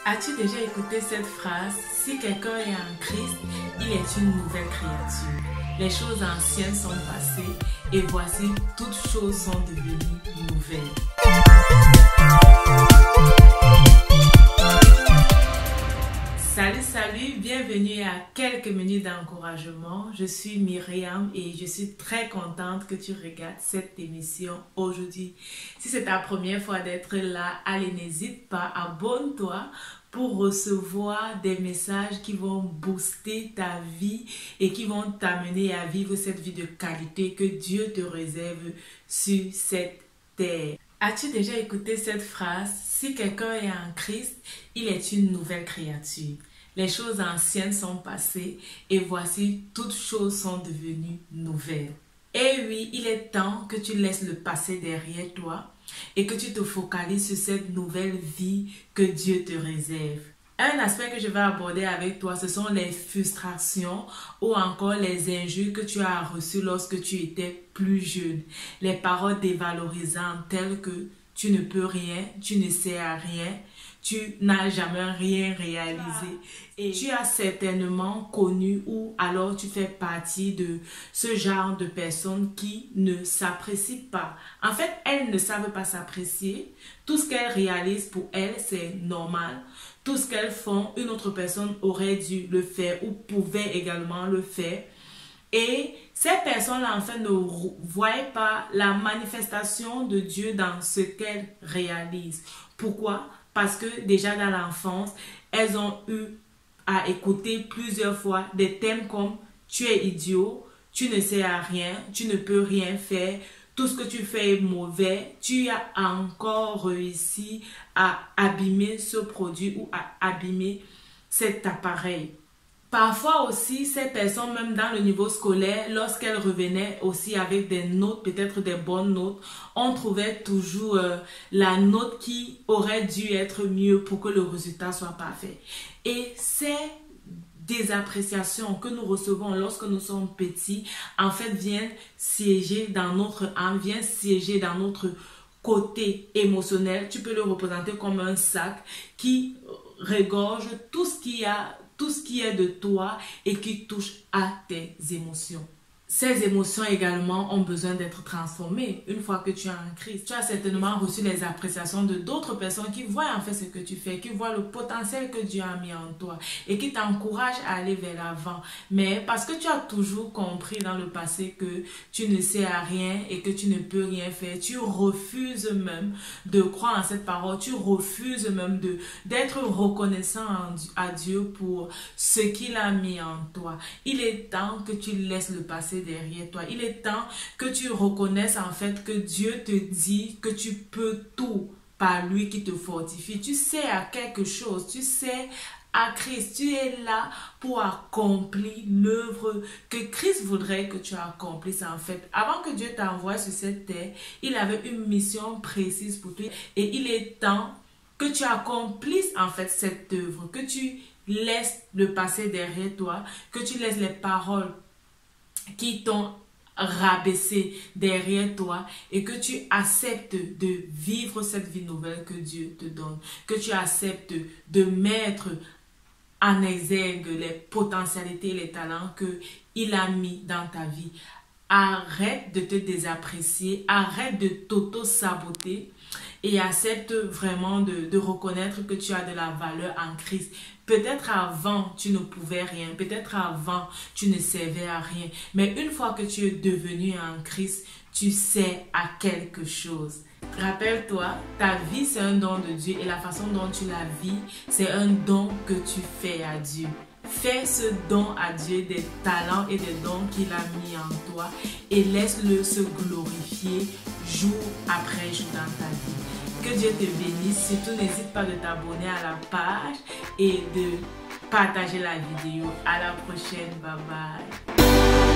As-tu déjà écouté cette phrase? Si quelqu'un est en Christ, il est une nouvelle créature. Les choses anciennes sont passées et voici, toutes choses sont devenues nouvelles. Salut, bienvenue à quelques minutes d'encouragement. Je suis Myriam et je suis très contente que tu regardes cette émission aujourd'hui. Si c'est ta première fois d'être là, allez, n'hésite pas, abonne-toi pour recevoir des messages qui vont booster ta vie et qui vont t'amener à vivre cette vie de qualité que Dieu te réserve sur cette terre. As-tu déjà écouté cette phrase? Si quelqu'un est en Christ, il est une nouvelle créature. Les choses anciennes sont passées et voici, toutes choses sont devenues nouvelles. Et oui, il est temps que tu laisses le passé derrière toi et que tu te focalises sur cette nouvelle vie que Dieu te réserve. Un aspect que je vais aborder avec toi, ce sont les frustrations ou encore les injures que tu as reçues lorsque tu étais plus jeune. Les paroles dévalorisantes telles que tu ne peux rien, tu ne sais à rien, tu n'as jamais rien réalisé. Et tu as certainement connu ou alors tu fais partie de ce genre de personnes qui ne s'apprécient pas. En fait, elles ne savent pas s'apprécier. Tout ce qu'elles réalisent pour elles, c'est normal. Tout ce qu'elles font, une autre personne aurait dû le faire ou pouvait également le faire. Et ces personnes-là, en fait, ne voient pas la manifestation de Dieu dans ce qu'elles réalisent. Pourquoi? Parce que déjà dans l'enfance, elles ont eu à écouter plusieurs fois des thèmes comme « tu es idiot »,« tu ne sais à rien »,« tu ne peux rien faire », tout ce que tu fais est mauvais, tu as encore réussi à abîmer ce produit ou à abîmer cet appareil. Parfois aussi, ces personnes, même dans le niveau scolaire, lorsqu'elles revenaient aussi avec des notes, peut-être des bonnes notes, on trouvait toujours la note qui aurait dû être mieux pour que le résultat soit parfait. Et ces désappréciations que nous recevons lorsque nous sommes petits, en fait, viennent siéger dans notre âme, viennent siéger dans notre côté émotionnel. Tu peux le représenter comme un sac qui regorge tout ce qui est de toi et qui touche à tes émotions. Ces émotions également ont besoin d'être transformées une fois que tu es en Christ. Tu as certainement reçu les appréciations de d'autres personnes qui voient en fait ce que tu fais, qui voient le potentiel que Dieu a mis en toi et qui t'encouragent à aller vers l'avant. Mais parce que tu as toujours compris dans le passé que tu ne sais à rien et que tu ne peux rien faire, tu refuses même de croire en cette parole, tu refuses même d'être reconnaissant à Dieu pour ce qu'il a mis en toi. Il est temps que tu laisses le passé derrière toi. Il est temps que tu reconnaisses en fait que Dieu te dit que tu peux tout par lui qui te fortifie. Tu sais à quelque chose, tu sais à Christ. Tu es là pour accomplir l'œuvre que Christ voudrait que tu accomplisses en fait. Avant que Dieu t'envoie sur cette terre, il avait une mission précise pour toi et il est temps que tu accomplisses en fait cette œuvre, que tu laisses le passé derrière toi, que tu laisses les paroles qui t'ont rabaissé derrière toi et que tu acceptes de vivre cette vie nouvelle que Dieu te donne, que tu acceptes de mettre en exergue les potentialités, les talents qu'il a mis dans ta vie. Arrête de te désapprécier, arrête de t'auto-saboter et accepte vraiment de reconnaître que tu as de la valeur en Christ. Peut-être avant, tu ne pouvais rien. Peut-être avant, tu ne servais à rien. Mais une fois que tu es devenu en Christ, tu sais à quelque chose. Rappelle-toi, ta vie, c'est un don de Dieu et la façon dont tu la vis, c'est un don que tu fais à Dieu. Fais ce don à Dieu des talents et des dons qu'il a mis en toi et laisse-le se glorifier jour après jour dans ta vie. Que Dieu te bénisse. Surtout, n'hésite pas de t'abonner à la page et de partager la vidéo. À la prochaine. Bye bye.